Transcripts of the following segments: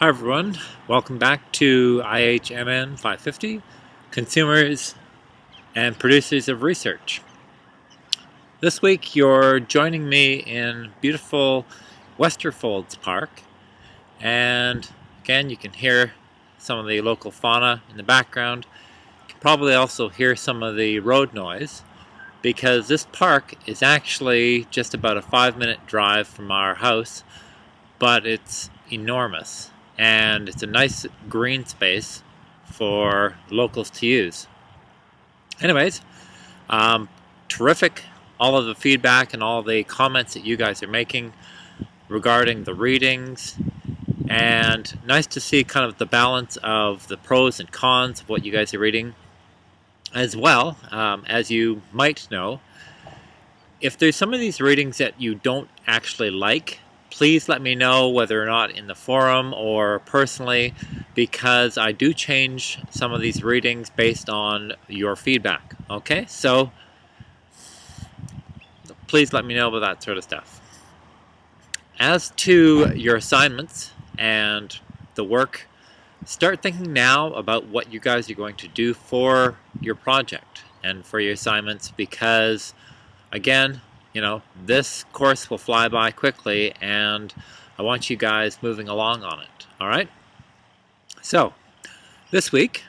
Hi everyone, welcome back to IHMN550, Consumers and Producers of Research. This week you're joining me in beautiful Westerfolds Park, and again you can hear some of the local fauna in the background. You can probably also hear some of the road noise because this park is actually just about a 5-minute drive from our house, but it's enormous. And it's a nice green space for locals to use. Anyways, terrific all of the feedback and all the comments that you guys are making regarding the readings, and nice to see kind of the balance of the pros and cons of what you guys are reading. As well, as you might know, if there's some of these readings that you don't actually like, please let me know, whether or not in the forum or personally, because I do change some of these readings based on your feedback. Okay, so please let me know about that sort of stuff. As to your assignments and the work, start thinking now about what you guys are going to do for your project and for your assignments, because again, you know, this course will fly by quickly and I want you guys moving along on it. All right? So, this week,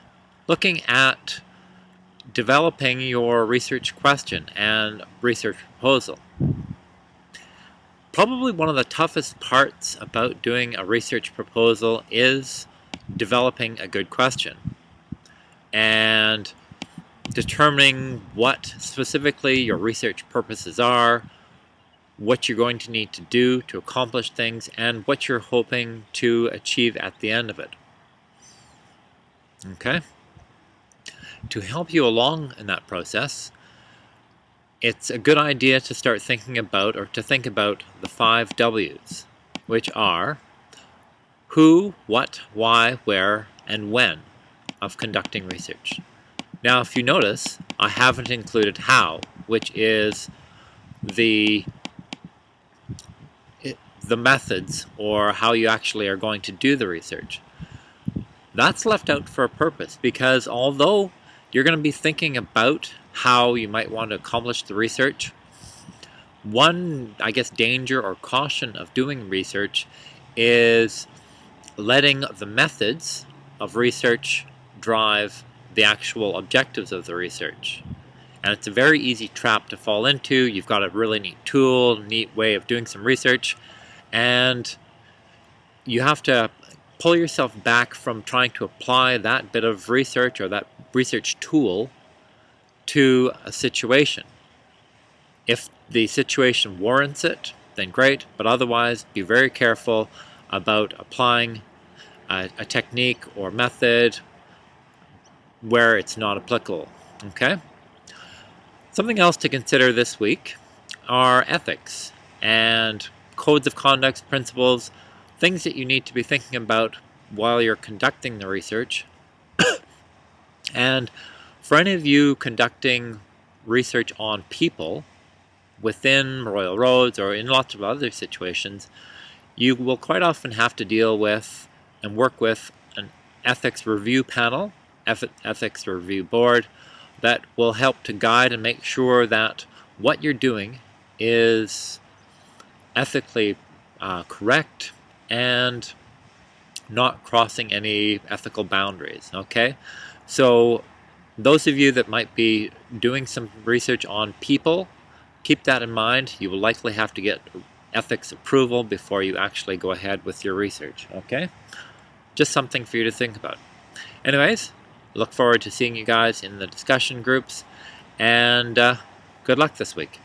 looking at developing your research question and research proposal. Probably one of the toughest parts about doing a research proposal is developing a good question and determining what specifically your research purposes are, what you're going to need to do to accomplish things, and what you're hoping to achieve at the end of it. Okay? To help you along in that process, it's a good idea to start thinking about, or to think about, the 5 W's, which are who, what, why, where, and when of conducting research. Now, if you notice, I haven't included how, which is the methods, or how you actually are going to do the research. That's left out for a purpose, because although you're going to be thinking about how you might want to accomplish the research, one, I guess, danger or caution of doing research is letting the methods of research drive the actual objectives of the research. And it's a very easy trap to fall into. You've got a really neat tool, neat way of doing some research, and you have to pull yourself back from trying to apply that bit of research or that research tool to a situation. If the situation warrants it, then great, but otherwise be very careful about applying a technique or method where it's not applicable. Okay? Something else to consider this week are ethics and codes of conduct, principles, things that you need to be thinking about while you're conducting the research. And for any of you conducting research on people within Royal Roads or in lots of other situations, you will quite often have to deal with and work with an ethics review panel, ethics review board, that will help to guide and make sure that what you're doing is ethically correct and not crossing any ethical boundaries. Okay, so those of you that might be doing some research on people, keep that in mind. You will likely have to get ethics approval before you actually go ahead with your research. Okay, just something for you to think about. Anyways, look forward to seeing you guys in the discussion groups, and good luck this week.